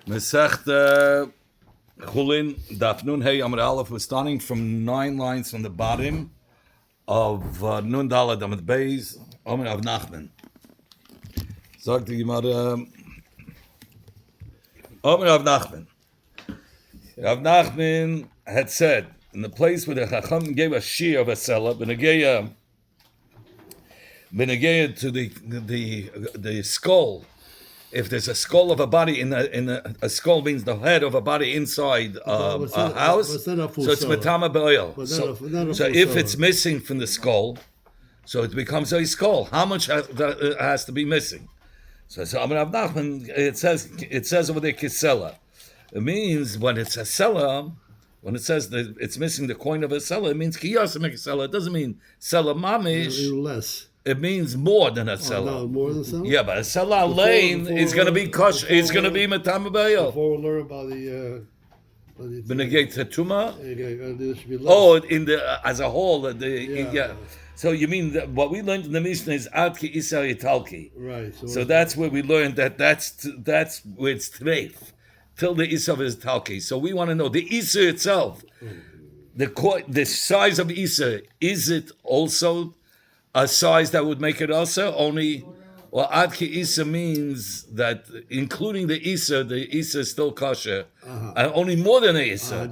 Masechta Chullin Daf Nun Hey Amud Aleph. We're starting from 9 lines from the bottom of Nun Daled Amud Beis Amud Av Nachman. Sagt die Gemara Amud Av Nachman. Rav Nachman had said in the place where the Chacham gave a shear of a seller, Benegeya to the skull. If there's a skull of a body a skull means the head of a body inside a house, so it's matama be'oil. So if it's missing from the skull, so it becomes a skull. How much has to be missing? So Rav Nachman, it says over there kisela. It means when it's a seller, when it says that it's missing the coin of a seller, it means kiyasa kisela. It doesn't mean seller mamish. Less. It means more than a seller. No, more than a seller? Yeah, but a seller lane is going to be kosh. It's going to be matama be'oil. Before we learn about the Benegate Tuma. there should be less. Oh, in the as a whole, yeah. So you mean that what we learned in the Mishnah is ad ki isa yitalki. Right. So that's where we learned that's where it's treif till the isa is talki. So we want to know the isa itself, the size of isa. Is it also a size that would make it also only? Well, ad ki isa means that including the isa is still kosher, and only more than the isa.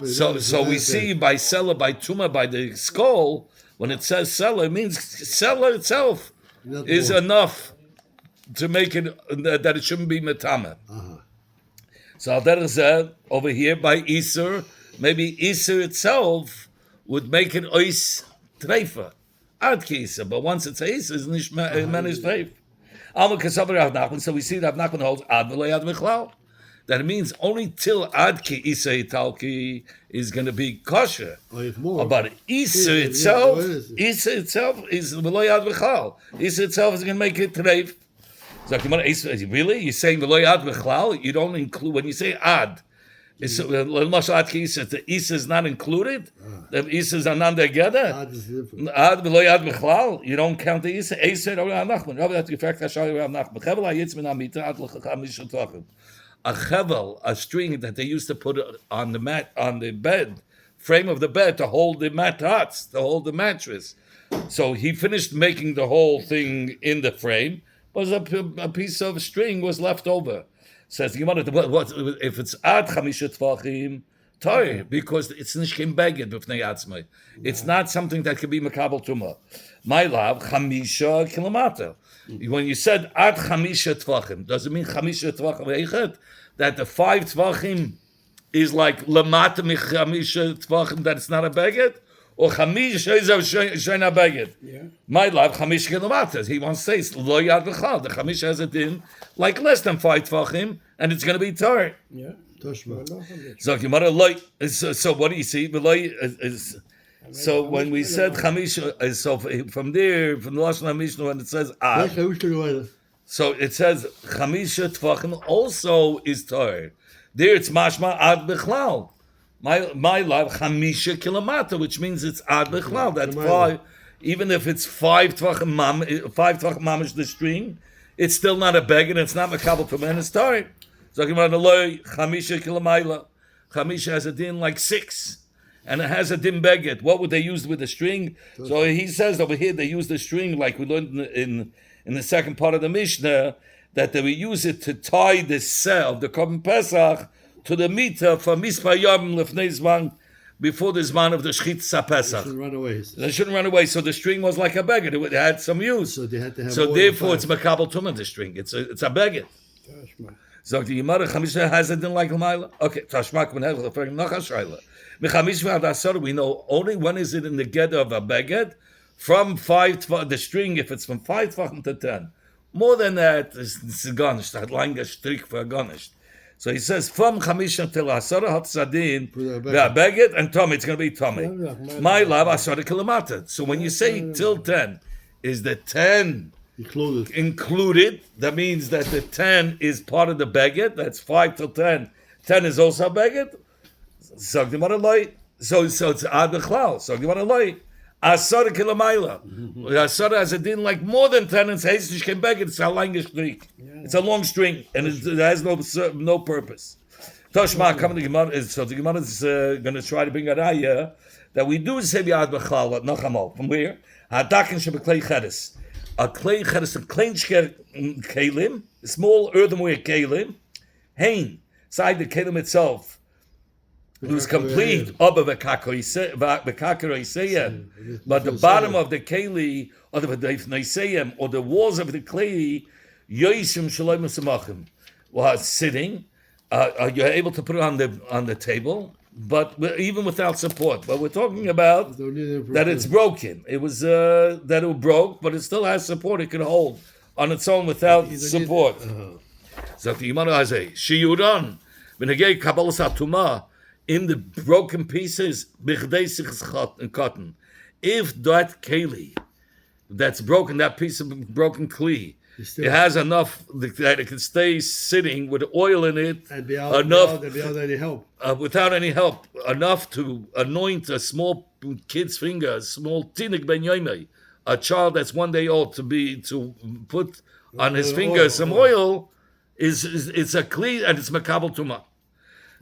So we see by seller, by tuma, by the skull, when it says seller, it means seller itself is enough to make it that it shouldn't be metame. So that is over here by isa, maybe isa itself would make it ois treifa. Ad kisa, but once it's isa, it's nicht managed treif. So we see that Rav Nachman holds ad v'lo ad michlal. That it means only till ad ki isa italki is going to be kosher. But isa itself is v'lo ad michlal. Isa itself is going to make it treif. So really, you're saying v'lo ad michlal? You don't include when you say ad. It's ad ki isa. The isa is not included. The isas are not together. Ad is different. Ad v'lo ad michlal. You don't count the isa. Isa Rav Nachman. Rav that effect Hashari Rav Nachman. Chevel hayitz min amita ad l'chachamish tachim. A chevel, a string that they used to put on the mat, on the bed, frame of the bed to hold the matats, to hold the mattress. So he finished making the whole thing in the frame. Was a piece of string was left over. Says the Gemara, if it's ad chamisha tvachim, toy, because it's nishkim beged b'fnei atzmai. It's not something that can be makabel tuma. My love, chamisha kilometer. When you said ad chamisha tvachim, does it mean chamisha tvachim eichet? That the 5 tvachim is like lamata michamisha tvachim, that it's not a beged? Or chamisha is a shayna beged? Yeah. My love, chamisha kilometers. He wants to say lo yad v'chal. The chamisha has it in like less than 5 tvachim, and it's going to be tar. Yeah. Toshma. So what do you see? So when we said chamisha, so from there, from the Lashon HaMishnah, when it says ad, so it says chamisha tvachim also is tar. There it's mashma ad bichlal. My love chamisha kilometer, which means it's ad bichlal. That's 5. Even if it's 5 tvachim mamish the string, it's still not a beg and it's not makabel from and it's tar. So chamisha kilometer. Chamisha has a din like 6. And it has a dim beged. What would they use with the string? So he says over here they use the string like we learned in the second part of the Mishnah, that they will use it to tie the cell, the Korban Pesach, to the meter for Mispa Yom Lefnei Zman, before the Zman of the Shchitza Pesach. They shouldn't run away. So the string was like a beged. It had some use. So they had to have therefore it's Makabel Tumah, the string. It's a beged. So the Yemara Chamisha has it in like Lamaila. Okay, Tashmak Ben Hechel, for Nachashayla. We know only when is it in the get of a beged from 5 the string, if it's from 5 to 10. More than that, it's garnished. That longer streak for garnished. So he says from chamisha till asara hatzadin beged and Tommy. It's going to be Tommy. My love asara kilometer. So when you say till 10, is the 10 included? That means that the 10 is part of the beged. That's 5 till 10. 10 is also beged. So it's ad b'chlal. So ad Asara kilomaila. Asara has a din like more than 10 and says you can beg it. It's a long string. It's a long string and it has no purpose. Toshma coming to Gemara. So the Gemara is going to try to bring a raya that we do say bi'ad b'chal nachamo. From where? Hadakin shebeklei cheres. A clay cheres, a kleinshker kelim, a small earthenware kelim. Hein, side the kelim itself. It was complete but the bottom of the keli or the neiseyim or the walls of the clay yoishim shalom samachim was sitting. You're able to put it on the table, but even without support. But we're talking about that it's broken. It was that it broke, but it still has support. It can hold on its own without support. So the Gemara has a shiyuran v'negei kabbalas hatumah. In the broken pieces, cotton. If that keli that's broken, that piece of broken kli, it has enough that it can stay sitting with oil in it, and enough without any help. Without any help, enough to anoint a small kid's finger, a small tinik ben yoimei, a child that's 1 day old, to put on his finger some oil, it's a kli and it's makabel tumah.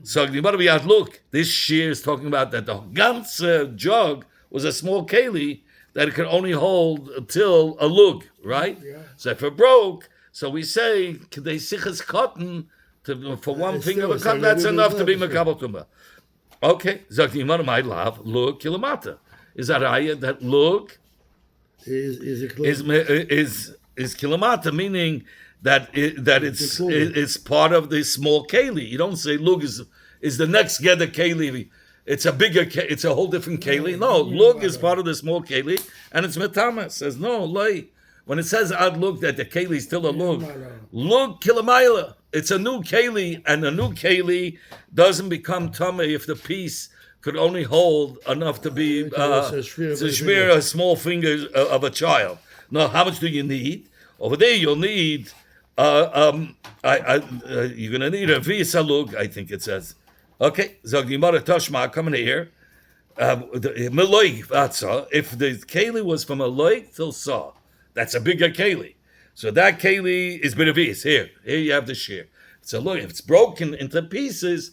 So the Gemara B'Yad, look, this shear is talking about that the ganze jug was a small keli that it could only hold until a lug, right? Yeah. So if it broke, so we say they sichas cotton for one finger of a cotton. That's enough to be makabel tumah. Okay, so the Gemara might laugh. Lug kilamata. Is that ayah that lug is kilamata, meaning that it's part of the small keli. You don't say lug is the next gather keli. It's a bigger. It's a whole different keli. No, lug is part of the small keli, and it's metama. Says no, lay. When it says ad lug that the keli is still a lug, lug kilamayla. It's a new keli, and a new keli doesn't become tummy if the piece could only hold enough to be to smear a small finger of a child. Now, how much do you need? Over there, you'll need. You're gonna need a v'salug, I think it says. Okay, Zog Gemara Toshma coming here. If the keli was from a loik till saw, that's a bigger keli. So that keli is b'revis. Here you have the shear. It's a loik. If it's broken into pieces,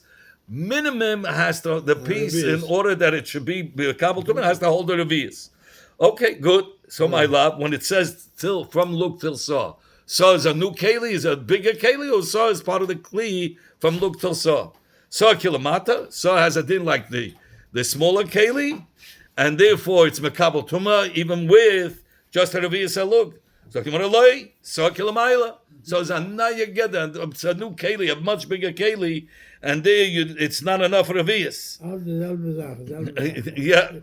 minimum has to the piece in order that it should be kabel tumah has to hold the revis. Okay, good. So my love, when it says till from look till saw. Saw is a new keli, is a bigger keli, or saw is part of the kli from lug till saw. Saw kilamata, saw has a din like the smaller keli, and therefore it's mekabel tumah even with just a reviyas alug. So kimaraloi, saw kilamayla. So it's a nayageda, it's a new keli, a much bigger keli, and there it's not enough reviyas. Yeah,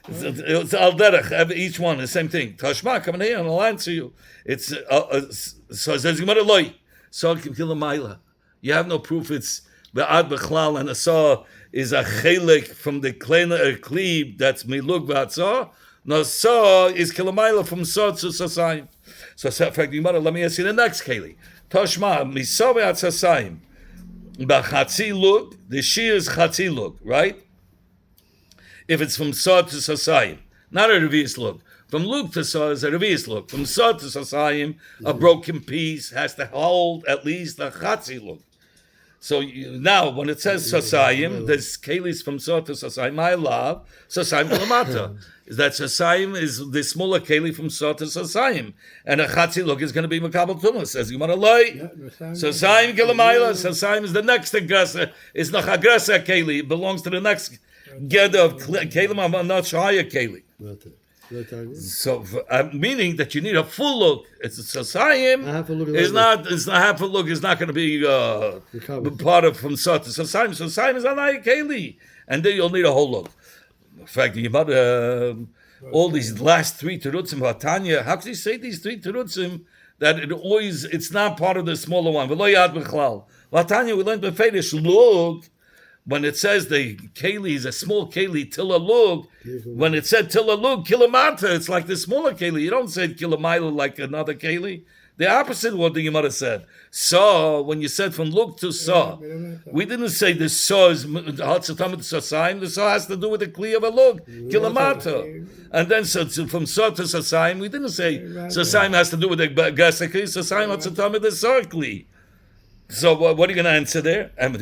it's al derech. Each one the same thing. Tashma coming here and I'll answer you. It's so it says Gemara loy. So kilamayla. You have no proof. It's be'ad b'chlal and a saw is a chelik from the klib that's milug v'atzah. No saw is kilamayla from saw to sasayim. So in fact, Gemara, let me ask you the next keli. Tashma misav v'atzasayim. B'chatzi lug, the shear is chatzi lug, right? If it's from saw to sasayim, not a revius lug. From lug to saw is a revius lug. From saw to sasayim, a broken piece has to hold at least a chatzi lug. So now, when it says sasayim, there's kelis from saw to sasayim. I love sasayim lamata. Is that sasayim is the smaller keli from saw to sasayim, and a chatzi lug is going to be makabel tumah. Says Gemara loy. Sasayim kelamayla. Sasayim is the next aggressor. It's not aggressor keli. It belongs to the next gather of kelim. I'm not shaya keli. So meaning that you need a full look. It's a sasayim. It's not half a look. It's not going to be part of from saw to sasayim. Sasayim is anaya keli, and then you'll need a whole look. In fact, you might all these last three terutzim Vatanya. How can you say these three terutzim that it's not part of the smaller one? Vatanya, we learned befedish lug. When it says the keli is a small keli till a lug, when it said till a lug kilamata, it's like the smaller keli. You don't say kilamayla like another keli. The opposite of what the Gemara said. Saw, when you said from look to saw, we didn't say the saw is Hatzatamid Sasayim. The saw has to do with the Kli of a look, Kilamata. And then from saw to Sasayim, we didn't say Sasayim has to do with the Gasaki, Sasayim Hatzatamid the saw Kli. So what are you going to answer there? Over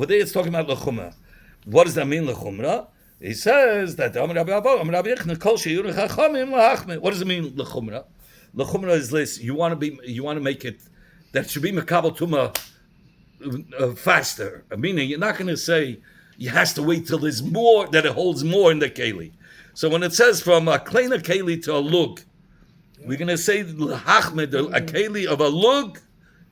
there it's talking about Lechumra. What does that mean, Lechumra? He says that what does it mean, Lechumra? Lechumra is this: you want to make it that should be Makabel Tuma faster. Meaning, you're not going to say you has to wait till there's more, that it holds more in the keli. So when it says from a kleiner keli to a lug, we're going to say L'Hachmed, a keli of a lug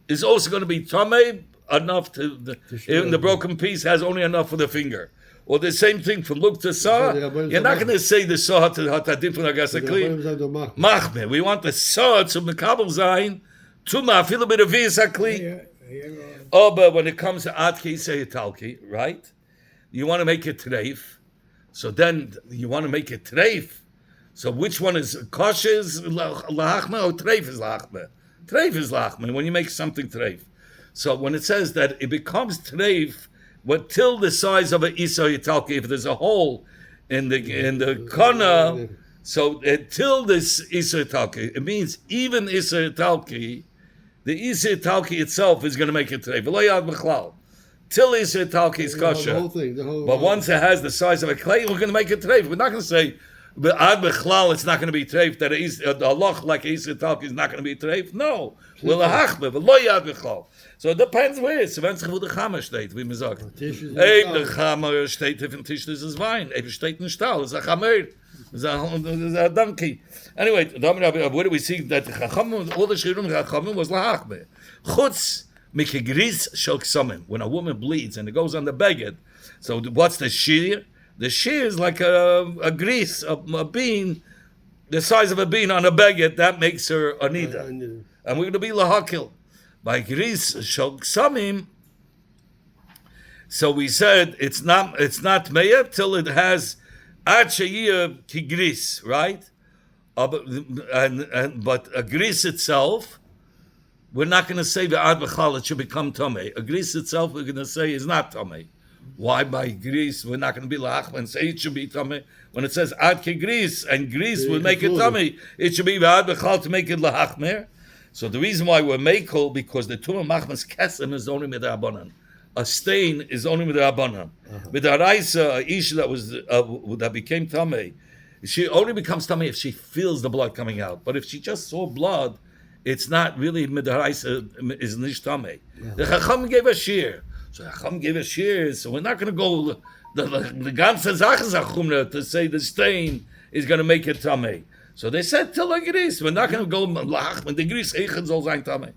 is also going to be tamei enough to even the broken piece has only enough for the finger. Or the same thing from look to saw. You're not going to say the saw to hatadim from agasakli. Machme. We want the saw to mekabel zayin to mafil a bit of visakli. Oh, but when it comes to atki say talki, right? You want to make it treif. So then you want to make it treif. So which one is kosher is lahachme or treif is lahachme? Treif is lahachme when you make something treif. So when it says that it becomes treif, till the size of an isa yitalki, if there's a hole in the corner, so till this isa yitalki, it means even isa yitalki, the isa yitalki itself is going to make it treif. V'lo b'chlal. Till isa yitalki is kosher. But once it has the size of a clay, we're going to make it treif. We're not going to say but ad b'chlal it's not going to be treif. That a loch like isa yitalki is not going to be treif. No, we'll hachme v'lo yad b'chlal. So it depends where it's. Wenn sich wo der Chammer steht, wie man sagt. Ey, der Chammer steht auf dem Tisch, das ist Wein. Eben steht in Stall, das ist ein Chammer. Das ist ein donkey. Anyway, where do we see that Chachamim, all the Shirum Chachamim was lahachme. Chutz mikigris shel ksomim. When a woman bleeds and it goes on the beged, so what's the shear? The shear is like a grease, a bean, the size of a bean on a beged, that makes her a nida. And we're going to be lahakil. By gris shel ksamim, so we said it's not meya till it has ad sheyiyah kigris, right? But a gris itself, we're not going to say the ad b'chal it should become tamei. A gris itself, we're going to say is not tamei. Why by gris? We're not going to be lachman and say it should be tamei. When it says ad kigris and gris will make it tamei, it should be ad b'chal to make it lahachmer. So the reason why we're mekel, because the tumah machmas kesem is only midrabanan. A stain is only midrabanan. Midaraisa, a isha that became tamei, she only becomes tamei if she feels the blood coming out. But if she just saw blood, it's not really midaraisa is nish tamei. The chacham gave a shear, so chacham gave a shear. So we're not going to go the ganze zachazachumna to say the stain is going to make it tamei. So they said, till the gris, we're not going to go lach, when the gris eichen zol zayin tamei.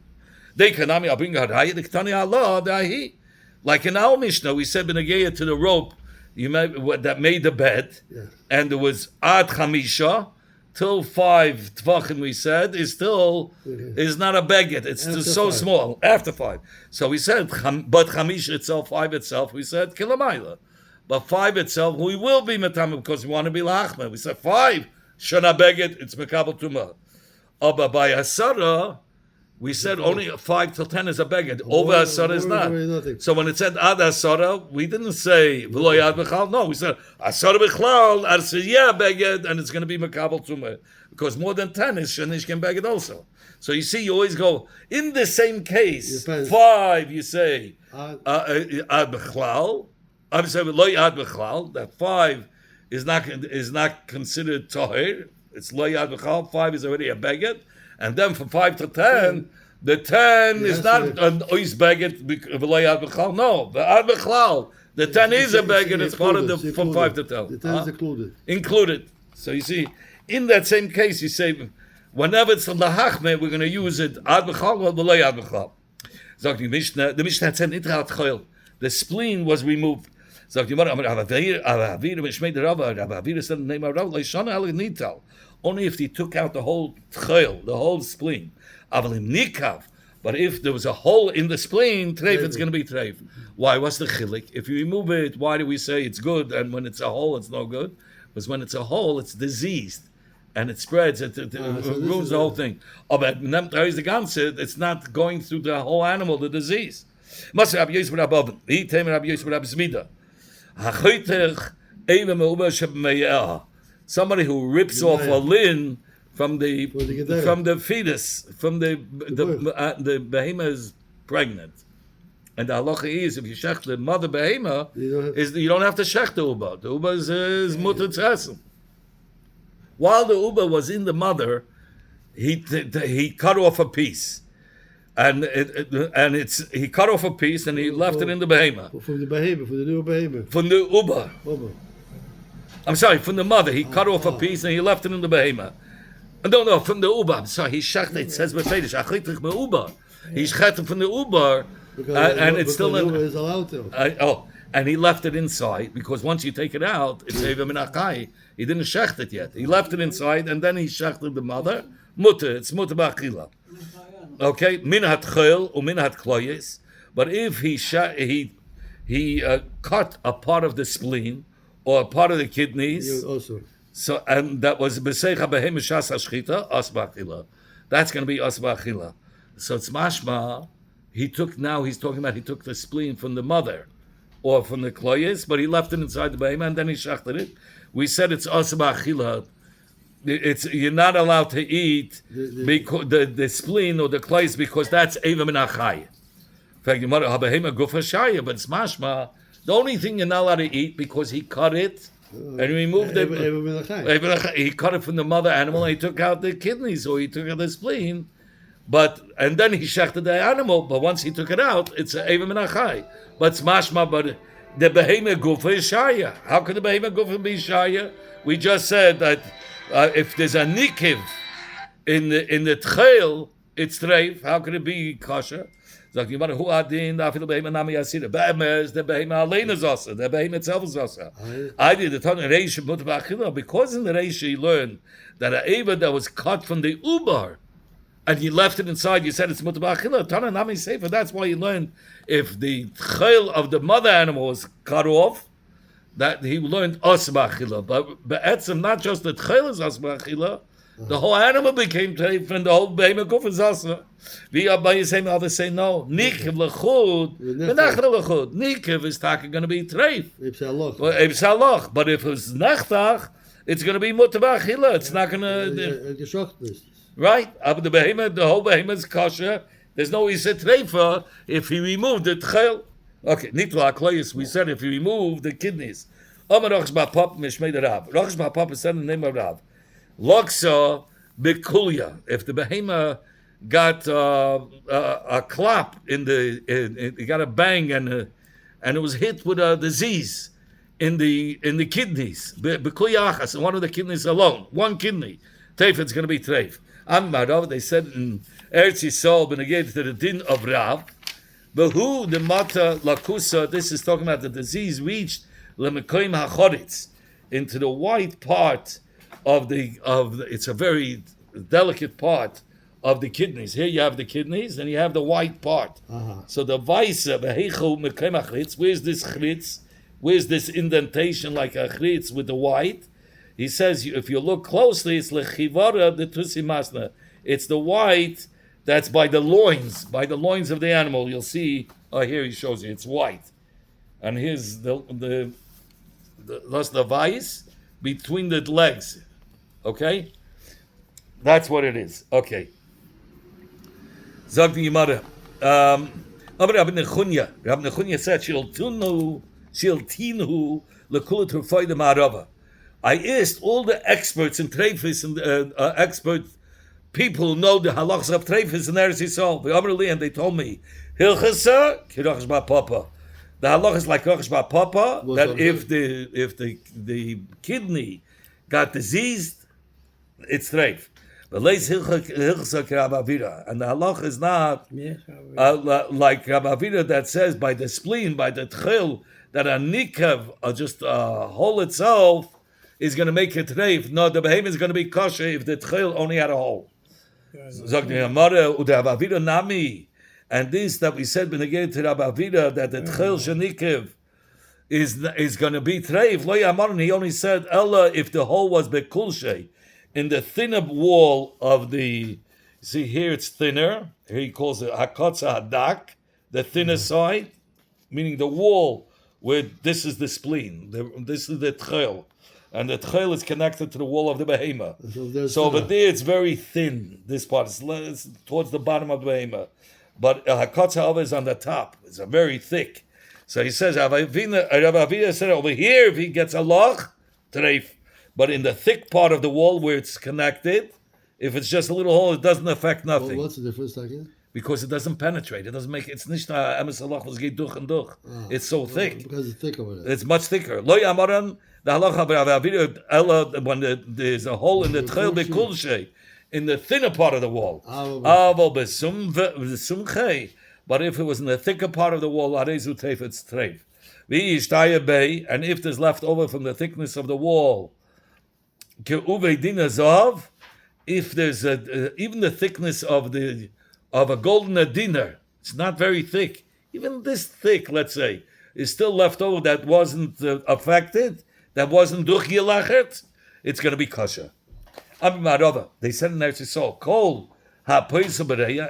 They kanami, I'll bring a haraya, the ktani Allah, dahi. Like in our Mishnah, we said, benegeya to the rope, that made the bed, and there was ad chamisha, till 5 tvachim, we said, is not a beged, it's so 5. Small, after 5. So we said, but chamisha itself, 5 itself, we said, kilamayla. But 5 itself, we will be metamim, because we want to be lachma. We said 5. Shana beged, it's mekabel tumah. But by asara, we said only 5 till 10 is a beged. Over asara is not. So when it said ad asara, we didn't say v'lo yad b'chal. No, we said asara b'chlal arsiyah beged, and it's going to be mekabel tumah because more than 10 is shenishken beged also. So you see, you always go in the same case. 5, you say ad b'chlal. I'm saying v'lo yad b'chlal. That 5. Is not considered tahir. It's lo yad b'chal. 5 is already a beged, and then from 5 to 10, the 10 is not an ois beged v'lo yad b'chal. No, the ad b'chal. The 10 is a beged. It's part of the from 5 to 10. The 10 is included. Included. So you see, in that same case, you say whenever it's from the hachme, we're going to use it ad b'chal or v'lo yad b'chal. Sagt die Mishnah. The Mishnah said nitrat choil. The spleen was removed. So the Gemara, said the name of Rav, only if he took out the whole tchel, the whole spleen. But if there was a hole in the spleen, treif, it's going to be treif. Why? What's the chilik? If you remove it, why do we say it's good, and when it's a hole, it's no good? Because when it's a hole, it's diseased. and it spreads. It so ruins the whole thing. But the ganze, it's not going through the whole animal, the disease. Must have Yosef Rabbi Oven. He came Rabbi Yosef Rabbi Zmida. Somebody who rips off a limb from the fetus, from the behemoth is pregnant. And the halacha is, if you shech the mother behemoth, you don't have to shech the uba. The uba is mutter tzesem. While the uba was in the mother, he cut off a piece. And he cut off a piece and he left it in the behemoth. From the behemoth, from the new behemoth. From the uba. I'm sorry, from the mother. He cut off a piece and he left it in the behemoth. No, from the uba. I'm sorry, he shech it says befedish. Achitich me uba. He shech it from the uba. And it's still in. Is allowed to. And he left it inside because once you take it out, it's Eva Minachai. He didn't shecht it yet. He left it inside and then he shechted the mother. Mutter, it's mutter ba'achila. Okay, minat chayil or minat kloyes. But if he cut a part of the spleen or a part of the kidneys, also. so and that was b'seicha behem shas hashchita as ba'achila. That's going to be as ba'achila. So it's mashma. He's talking about he took the spleen from the mother or from the kloyes, but he left it inside the behemoth and then he shachted it. We said it's asba achila. You're not allowed to eat the spleen or the kloyes because that's eva min achai. In fact, you might have behemoth gufa shaya, but it's mashma. The only thing you're not allowed to eat because he cut it and removed it. He cut it from the mother animal and he took out the kidneys or he took out the spleen. And then he shechted the animal, but once he took it out, it's Eva Menachai. But it's mashma, but the behemoth gufa is shaya. How could the behemoth gufa be shaya? We just said that if there's a nikiv in the tcheil, it's treif. How could it be kosher? Like you who adin after the behemoth nami yasira. Behemoth the behemoth alein is also. The behemoth itself is also. I did the Tana Reish mutar b'achila because in the Reish you learned that an Eva that was cut from the ubar. And you left it inside, you said it's mutar b'achila. Tana nami sefer. That's why you learned if the tcheil of the mother animal was cut off, that he learned as b'achila. But etzem, not just the tcheil is as b'achila, the whole animal became treif and the whole behemoth guf is asa. We Abayis others say no. Nikiv lechud, v'nachra lechud. Nikiv is going to be treif. Ibsaloch. But if it's nachtach, it's going to be mutar b'achila. It's not going to. Right? But the whole behemoth is kosher. There's no isa treifa if he removed the tchel. Okay, nitla aklayis. We said if he removed the kidneys. Amar Rosh Bapap mishmei Rav. Rosh Bapap is said in the name of Rav. Loksa bekulya. If the behemoth got a clap it got a bang and it was hit with a disease in the kidneys. Bekulya achas. One of the kidneys alone. One kidney. Treif, it's going to be treif. They said in Eretz Yisrael, beneged to the din of Rav, but who the mata lakusa? This is talking about the disease reached lemekoim hachoritz into the white part of the. It's a very delicate part of the kidneys. Here you have the kidneys, and you have the white part. So the vaisa behechu mekoim hachritz. Where's this chritz? Where's this indentation like a chritz with the white? He says, if you look closely, it's lechivara the tusi masna. It's the white that's by the loins of the animal. You'll see. Here he shows you. It's white, and here's the vice between the legs. Okay, that's what it is. Okay. Zog the Gemara. Rabbi Nechunya said, "Shiltinu lekula turfay the ma'arava." I asked all the experts in treifis and expert people who know the halachas of treifis and Eretz Yisrael, and they told me, Hilchasa, Kirachas Bar Papa. The halach is like Kirachas Bar Papa, that if the kidney got diseased, it's treif. But leis Hilchasa Kirabavira. And the halach is not like Kirabavira that says by the spleen, by the tchil, that a nikav, or just a hole itself, is going to make it treif. No, the behemoth is going to be kosher if the tchil only had a hole. And this that we said beneged to Rabbi Avida that the tchil shenikiv is going to be treif. Lo yamarn. He only said ella if the hole was bekulshe. in the thinner wall of the. See here, it's thinner. Here he calls it hakotza hadak, the thinner side, meaning the wall where this is the spleen. This is the tchel, and the tchel is connected to the wall of the behemoth. So over there, it's very thin. This part is towards the bottom of the behemoth, but hakotza hava is on the top. It's a very thick. So he says, Rav Avina said over here, if he gets a loch, treif. But in the thick part of the wall where it's connected, if it's just a little hole, it doesn't affect nothing. Well, what's the difference, again? Because it doesn't penetrate. It doesn't make. It's nicht emes halach was geht durch and durch. It's so thick. Because it's thick over there. It's much thicker. Lo yamaran the halacha ella when there's a hole in the tchel bekulshe in the thinner part of the wall. Aval besumche. But if it was in the thicker part of the wall, arezu treif, it's treif. And if there's left over from the thickness of the wall, if there's even the thickness of a golden dinner, it's not very thick. Even this thick, let's say, is still left over that wasn't affected, that wasn't duchilachet, it's going to be kosher. They said in Eretz Yisrael, kol ha-poisa,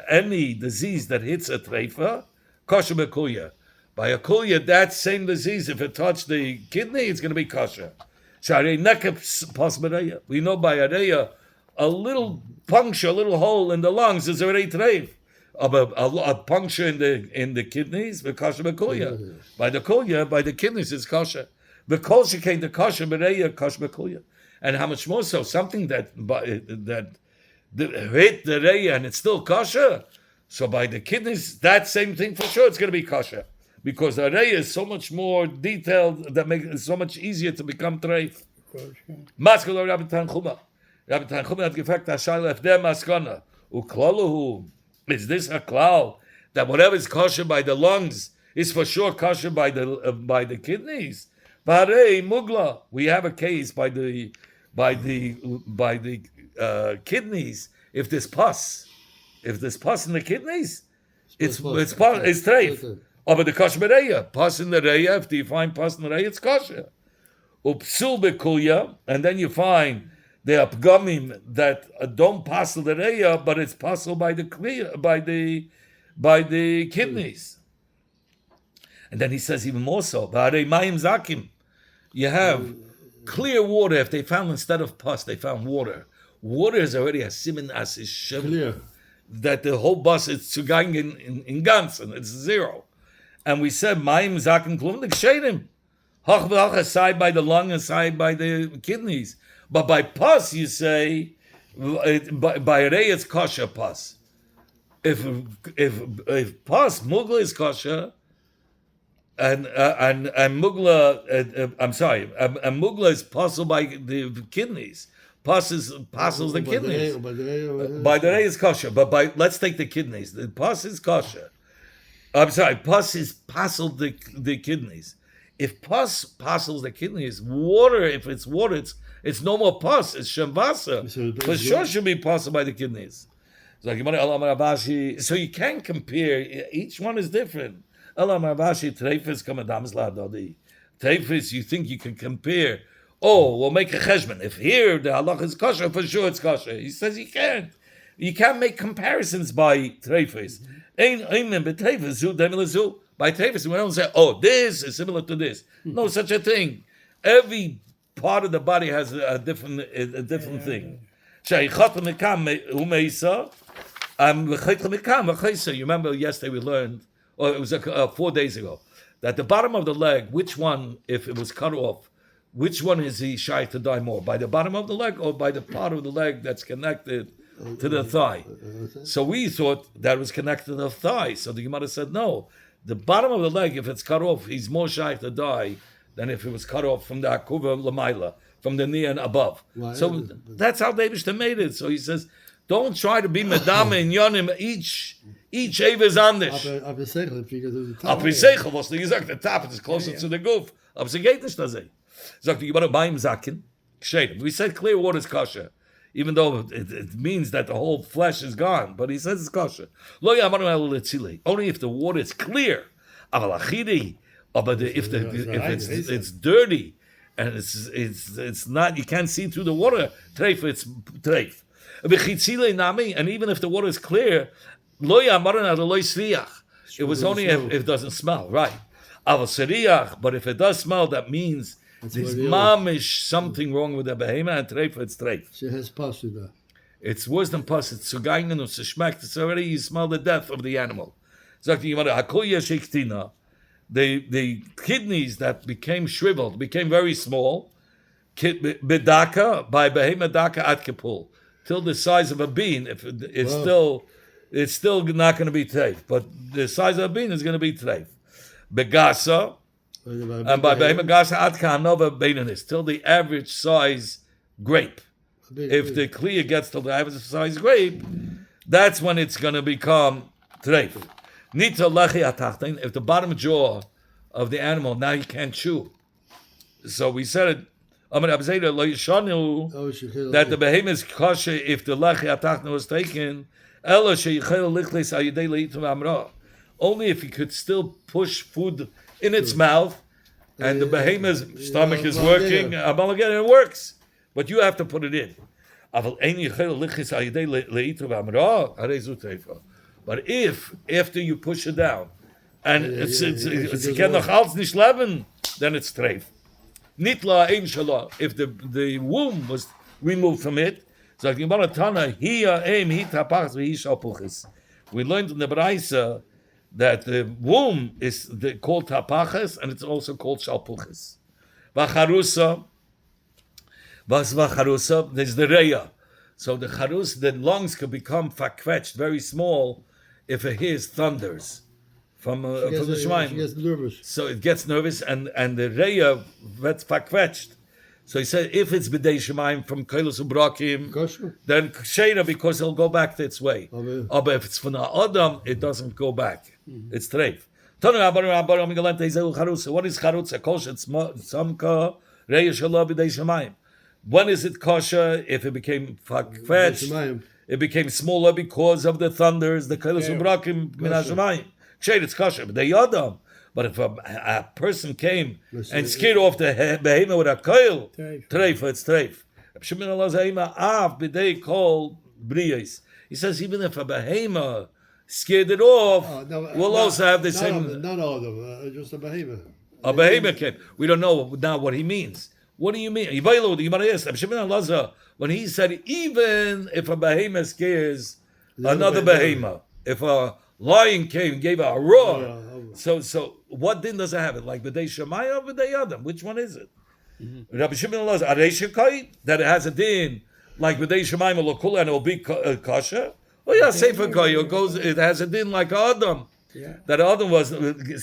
any disease that hits a treifa, kosher b'kuya. By a kuya, that same disease, if it touched the kidney, it's going to be kosher. We know by areya, a little puncture, a little hole in the lungs is already treif. A puncture in the kidneys, kosher b'kuya. By the kuya, by the kidneys, it's kosher. The kosher came to kosher b'reya, kosher b'kuya. And how much more so? Something that hit the reya and it's still kosher. So by the kidneys, that same thing for sure, it's going to be kosher. Because the reya is so much more detailed, that makes it so much easier to become treif. Maskelo Rabbi Tanchuma. Rabbi Tanchuma had gefragt, Hashayla, if they're maskana, uklaluhu, is this a klal, that whatever is kosher by the lungs is for sure kosher by the kidneys? Varei mugla, we have a case by the kidneys. If there's pus in the kidneys, it's treif. But the kosher bereya, pus in the reya. If you find pus in the reya, it's kosher. Upsul bekuya, and then you find the apgamim that don't passel the reya, but it's passel by the kidneys. And then he says even more so. Mayim zakim, you have clear water. If they found instead of pus, they found water. Water is already a siman as is clear that the whole bus is zugang in ganz and it's zero. And we said mayim zakim klum l'kshedim. Hach v'hach, side by the lung and side by the kidneys. But by pus, you say, by rei it's kosher pus. If pus, mugla is kosher, and mugla, and mugla is puzzle by the kidneys. Pus is puzzles the kidneys. By the rei is kosher, but let's take the kidneys. The pus is kosher. Pus is puzzled the kidneys. If pus puzzles the kidneys, water, if it's water, it's no more pus, it's shemvasa. For sure should be puzzled by the kidneys. So you can't compare, each one is different. Treifis, you think you can compare. Oh, we'll make a cheshbon. If here the halach is kosher, for sure it's kosher. He says you can't. You can't make comparisons by treifis. By treifis, we don't say, oh, this is similar to this. No such a thing. Every part of the body has a different thing. You remember yesterday we learned, or it was 4 days ago, that the bottom of the leg, which one, if it was cut off, which one is he shy to die more? By the bottom of the leg or by the part of the leg that's connected to the thigh? So we thought that was connected to the thigh. So the Gemara said, no. The bottom of the leg, if it's cut off, he's more shy to die than if it was cut off from the akuva lamaila, from the knee and above. Why? So that's how David made it. So he says, don't try to be medama in yonim. Each ave is on this. Aprisechel, was the gesagt, the top is closer to the goof. Aber sie geht nicht da sei. Sagt die Gemara beim Zaken. We said clear water is kosher, even though it means that the whole flesh is gone. But he says it's kosher. Only if the water is clear. But if it's dirty and it's not, you can't see through the water. Treif, it's treif. And even if the water is clear, it was only if it doesn't smell, right? But if it does smell, that means there's mamish something wrong with the behema, and treif, it's treif. She has passed that. It's worse than pus. It's zugeinen und schmeckt. It's already, you smell the death of the animal. Sagt die Gemara, hakoya shektina. The kidneys that became shriveled, became very small, bedaka, by behema daka at kipul, till the size of a bean. If it's still not going to be treif, but the size of a bean is going to be treif. Begasa, and by behema gasa at kanova beinanis, till the average size grape. If the clear gets to the average size grape, that's when it's going to become treif. Nita lechi atachtin, if the bottom jaw of the animal now you can't chew. So we said it. That the behemoth is kosher if the lechi atachtin was taken. Only if you could still push food in its mouth, and the behemoth's stomach is working. Again, it works, but you have to put it in. But if after you push it down and it's can noch Hals nicht leben, then it's treif. Nitla ein shala. If the womb was removed from it, so we learned in the Braisa that the womb is called tapachas and it's also called shalpuchis. Vacharusa, there's the reya. So the charus, the lungs could become fakvetched, very small, if it hears thunders from the Shemaim. She gets nervous. So it gets nervous, and the reya gets fakvetched. So he said, if it's b'dei Shemaim from Kolos Ubrakim, then Ksheira, because it'll go back to its way. But if it's from the Adam, it doesn't go back. It's treif. What is charutza? Kosher tzamka reya shalom b'dei Shemaim. When is it kosher? If it became fakvetched, it became smaller because of the thunders, the Kolos Ubrakim min hashemayim. Ksheira, it's kosher, but they Adam. But if a person came and scared off the behemoth with a coil, treif, it's treif. He says even if a behemoth scared it off, we'll also have the same. Not all of them, just a behemoth. A behemoth came. We don't know now what he means. What do you mean? When he said even if a behemoth scares another behemoth, if a lion came and gave a roar, so what din does it have? It like b'dei Shemaya or b'dei Adam? Which one is it? Rabbi Shimon Elazar, that it has a din like b'dei Shemaya l'kula and it will be kosher. Oh yeah, Sefer Koy it has a din like Adam. That Adam was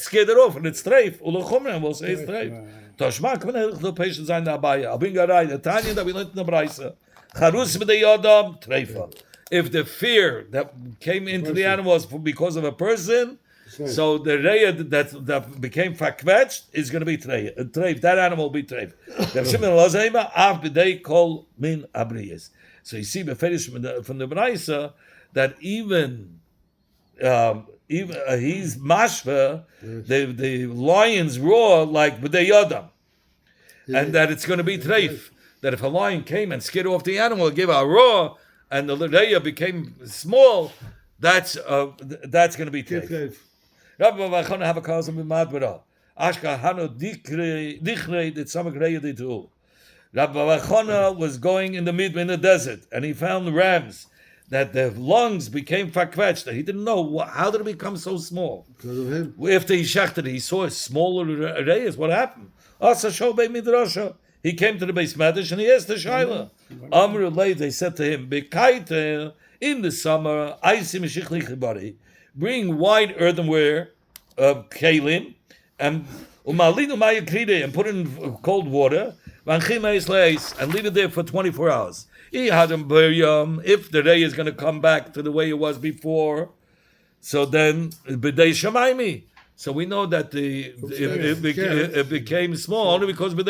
scared it off and it's treif. U'lechumra will say it's treif. Toshma, come on, the patient sign the Abaya. I'll bring a right. The Tanya that we learned in the Braisa. Charus b'dei Adam treifa. If the fear that came into the animals because of a person, so the reya that became fakvetched is going to be treif. That animal will be treif. So you see, from the Braisa that even he's mashva, the lions roar like b'dei Adam, and that it's going to be treif. That if a lion came and scared off the animal, give a roar, and the reya became small, that's going to be treif. Rabbi Vachana have a cause with Madbara. Ashka Hano Dichrei did some Reya did too. Rabbi Vachana was going in the desert, and he found rams that the lungs became fakvetched. He didn't know how did it become so small. Because of him. After he shechted, he saw smaller reyes. What happened? Asa Shobei Midrasha. He came to the base medrash and he asked the Shaila. Amr late they said to him, Bekaita in the summer, bring white earthenware kalim and and put it in cold water and leave it there for 24 hours. If the day is going to come back to the way it was before, so then b'dei Shemaimi. So we know that it became small only because the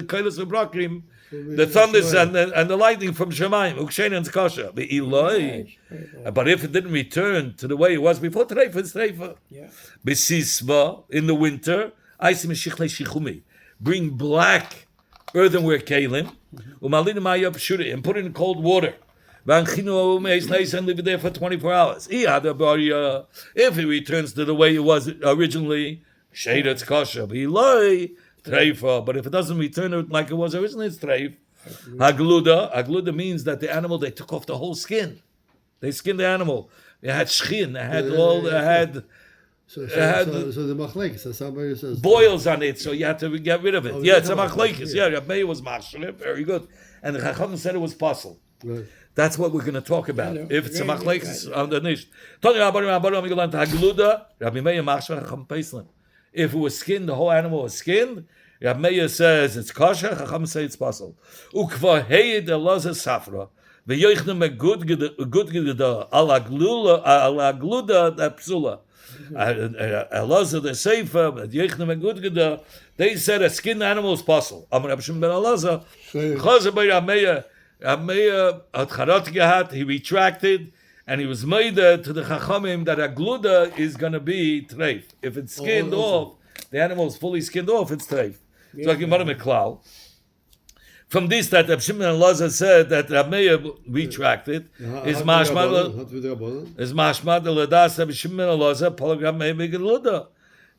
Kolos Ubrakim, the thunders and the lightning from Shemaim, Ukshen and Kasha, the Eloi. But if it didn't return to the way it was before, Treifa is Treifa. Besisva in the winter, bring black earthenware kalim, and put it in cold water. And leave it there for 24 hours. If he returns to the way it was originally, it's kosher. But if it doesn't return it like it was originally, it's treif. Hagluda means that the animal, they took off the whole skin. They skinned the animal. They had shchin. They had So the machlekes, so somebody says boils on it, so you had to get rid of it. Oh, It's a yeah. machlekes. Yeah, Rabbi Meir was mashlim, very good. And the Chacham said it was puzzle. right. That's what we're going to talk about. Hello. If it's a Very machlekes good. on the nish. If it was skinned, the whole animal was skinned. Rabbi Meir says it's kosher. Chacham say it's puzzle. Ukva heyed elaza safra. V'yoichem a good geda ala gluda that psula. Elaza the sefer, but yoichem a good geda. They said a skinned animal is puzzle. Amar Rabbi Shimon ben Elaza. Chazer by Rabbi Meir. Rabbi Meir had charot gehat. He retracted. And he was made to the Chachamim that a gluda is going to be treif. If it's skinned off, the animal is fully skinned off, it's treif. So like Gemara Meklal. From this, that Reb Shimon and Lazar said that Reb Meir retracted is mashmad ledas Reb Shimon and Lazar polygram Meir gluda.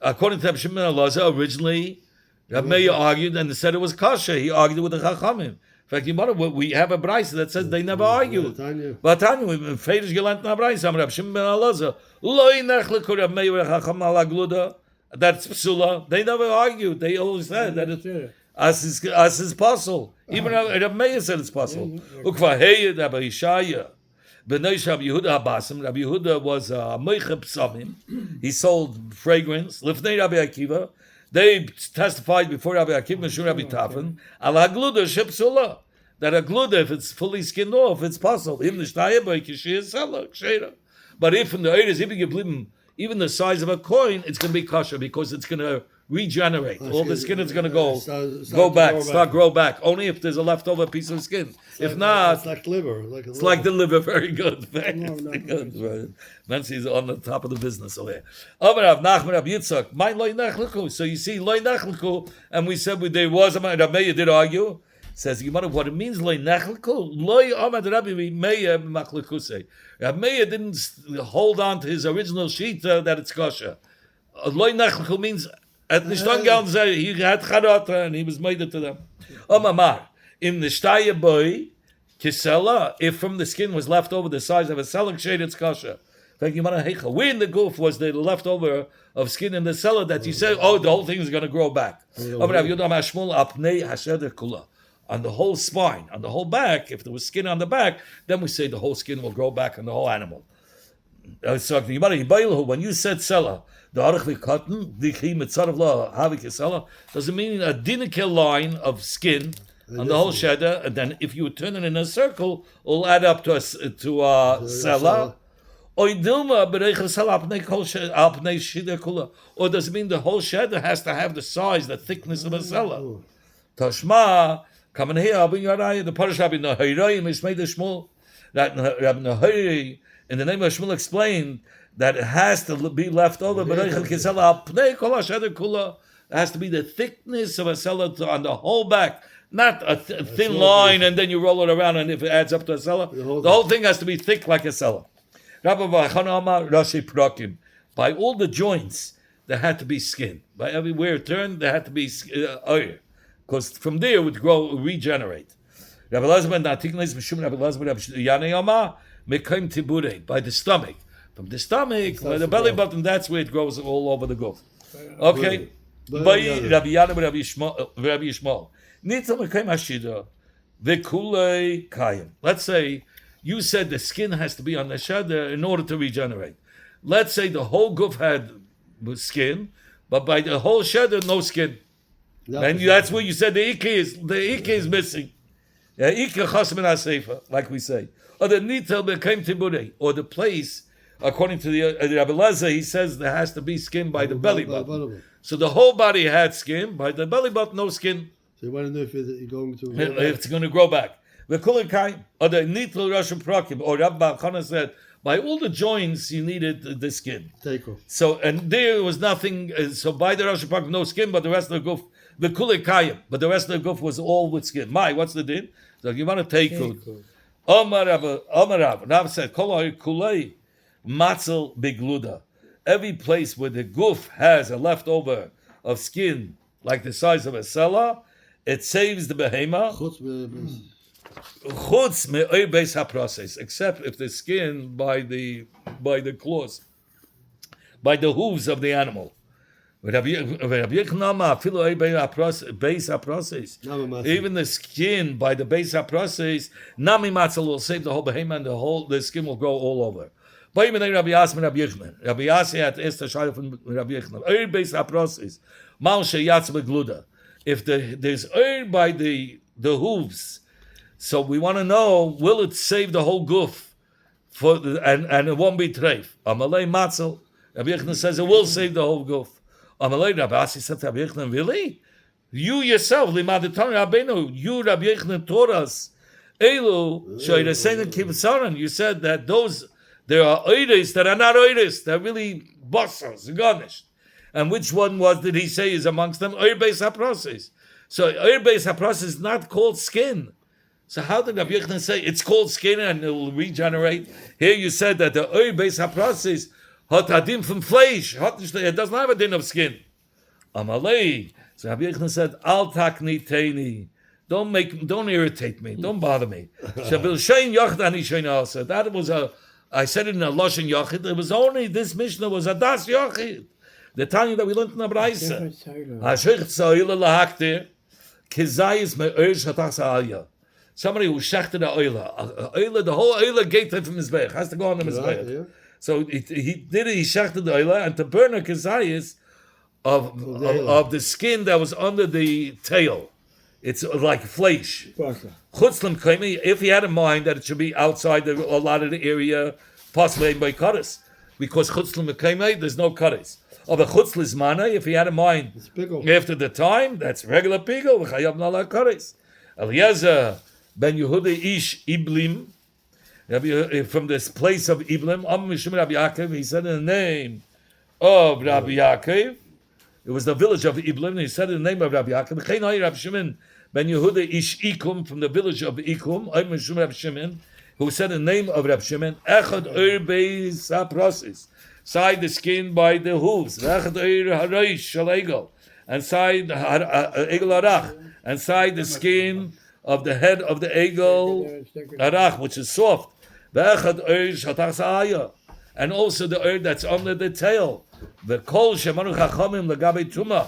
According to Reb Shimon and Lazar, originally Reb Meir argued and said it was kosher. He argued with the Chachamim. In fact, we have a brisa that says they never argued. But Tanya, we've been feidish gelernt na brisa. Reb Shimon ben Elazar, lo inachleku Reb Meir Chacham ala gluda. That's psula. They never argued. They always said that it's as is possible. Even Reb Meir said it's possible. Ukva hey Rabbi Yishaya, b'nei Rabbi Yehuda Habasim. Rabbi Yehuda was a meicheb psamim. He sold fragrance. Lifnei Rabbi Akiva. They testified before Rabbi Akiva and Rabbi Tafan, al hagluda shepsula, that a gluda, if it's fully skinned off, it's possible. But if in the areas, even the size of a coin, it's going to be kosher because it's going to regenerate. All the skin is going to go grow back. Only if there's a leftover piece of skin. If not, it's like liver. it's like the liver. Very good. Very No, good. Nancy's on the top of the business over here. Rav Nachman Rav Yitzchak, my loy nachliku. So you see loy nachliku, and we said there was a Rav Meir did argue. Says you what it means loy nachliku. Loy amad Rabbi Meir machlikuse. Rav Meir didn't hold on to his original shita that it's kosher. Loy nachliku means at Nishtangal he had charata and he was made it to them. Omamar. In the shtaya boy, kisela, if from the skin was left over the size of a selling shade, it's kosher. Where in the goof was the leftover of skin in the cellar that you say, the whole thing is going to grow back. On the whole spine, on the whole back, if there was skin on the back, then we say the whole skin will grow back on the whole animal. So when you said cellar, the arachli cotton, doesn't mean a dinikel line of skin on the whole shedder, and then if you turn it in a circle, it'll add up to a cellar. Or does it mean the whole shedder has to have the size, the thickness of a cellar? Tashma, come in here, I'll bring you the Parish Rabbi Nahirayim is made the Shmuel. That Rabbi Nahiri, in the name of Shmuel, explained that it has to be left over. It has to be the thickness of a cellar on the whole back. Not a thin line and then you roll it around and if it adds up to a cellar. The whole thing has to be thick like a cellar. By all the joints, there had to be skin. By everywhere it turned, there had to be oil. Because from there it would regenerate. By the stomach. From the stomach, by the belly button, that's where it grows all over the goof. Okay? By Rabbi Yana, Rabbi Yishmael. Let's say you said the skin has to be on the shadda in order to regenerate. Let's say the whole goof had skin, but by the whole shadda, no skin. And that's where you said the ikka is missing. Like we say. Or the nitel became tibure, or the place, according to the Rabbi Lezer, he says there has to be skin by the belly button. So the whole body had skin, by the belly button, no skin. So you want to know if you're going to it's going to grow back. The kulikai or the nitl Russian prakim or Rabbi Chana said By all the joints, you needed the skin. Teko. So, and there was nothing. So by the Rosh Hashanah, no skin, but the rest of the goof, the kulei kayim, but the rest of the goof was all with skin. What's the din? So you want to take it. Omar Rav said, Kol kulei matzel bigluda. Every place where the goof has a leftover of skin, like the size of a cellar, it saves the behema. Chutz me'oibeis haproses, except if the skin by the claws, by the hooves of the animal. Even the skin by the base haproses, nami matzah will save the whole behema, and the skin will grow all over. Rabbi Yasi had asked the shayla from Rabbi Yechna. Beis haproses, mal sheyatz begluda. If there's oil by the hooves. So we want to know, will it save the whole goof and it won't be treif? Amalei matzel. Rabbi Yechna says it will save the whole goof. Amalei Rabbi Asi said to Rabbi Yechna, really? You yourself, limadetani Rabbeinu, you Rabbi Yechna taught us. Elu shoyresein kibsaran. You said that there are oides that are not oides. They're really bossers, garnished. And which one did he say is amongst them? Oir beis haproses. So oir beis haproses is not called skin. So how did Rabbi Yechon say it's called skin and it will regenerate? Here you said that the oil beis haproses hat adim from flesh. It doesn't have a din of skin. Amalei. So Rabbi Yechon said, Al takni teini. Don't irritate me. Don't bother me. That was I said it in a Lashon Yachid. It was only this Mishnah was a Das Yachid. The Tanya that we learned in the Braisa. Somebody who shechted the oila. The whole oila gate from his Mizbeach has to go on the Mizbeach. So he shechted the oila, and to burn a kezayis of the skin that was under the tail. It's like flesh. Chutzlim Kaimi, if he had in mind that it should be outside a lot of the area, possibly by Kares. Because Chutzlim Kaimi, there's no Kares. Or the Chutzlis Mana, if he had in mind after the time, that's regular Pigel, V'chayav Nala Kares. Eliezer ben Yehuda Ish Iblim, from this place of Iblim, Am Mishum Rabbi Yaakov, he said in the name of Rabbi Yaakov, it was the village of Iblim, and he said in the name of Rabbi Yaakov, Rabbi Shimon ben Yehuda Ish Ikum, from the village of Ikum, Am Mishum Rabbi Shimon, who said in the name of Rabbi Shimon, Echad Oir Beis HaProsis, side the skin by the hooves, Echad Oir Hareish Shalegel, and side Egel Arach, and side the skin of the head of the Egel Arach, which is soft, Echad Oir Shatach Sa'aya, and also the oir that's under the tail, the kol shemanu chachamim legabe tuma,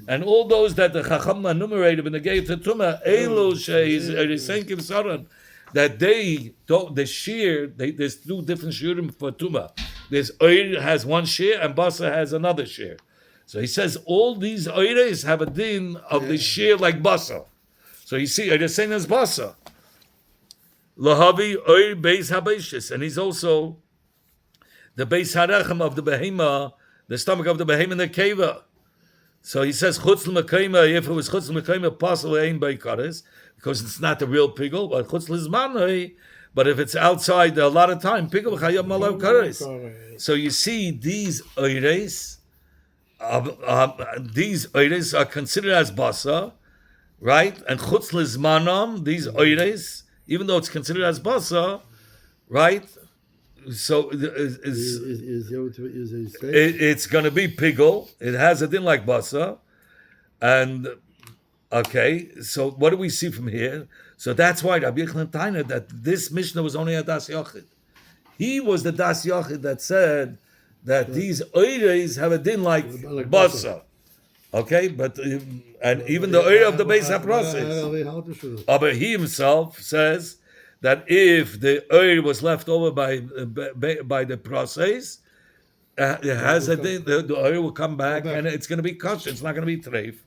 and all those that the chacham enumerated in the gate to tuma, elo sheis erisenkim saran, that they don't the shear. There's two different shiurim for tuma. There's oir has one shear and basa has another shear. So he says all these oires have a din of the shear like basa. So you see, erisenkim is basa. Lahavi oir beis habeishis, and he's also the beis harechem of the behema, the stomach of the behema in the keva. So he says chutz l'mekayma. If it was chutz l'mekayma, possible ein beikares, because it's not the real pigel, but chutz l'zmanoi. But if it's outside, a lot of time pigel chayam malav kares. So you see these oires, are considered as basa, right? And chutz l'zmanam, these oires, even though it's considered as basa, right? So it's going to be pigel. It has a din like basa, and okay. So what do we see from here? So that's why Rabbi Yechon Taina that this Mishnah was only a das yochid. He was the das yochid that said that these oires have a din like basa. Okay, but and even the oir of the beis haproses. But he himself says that if the oil was left over by the process, it has a thing, the oil will come back and it's going to be kosher. It's not going to be treif.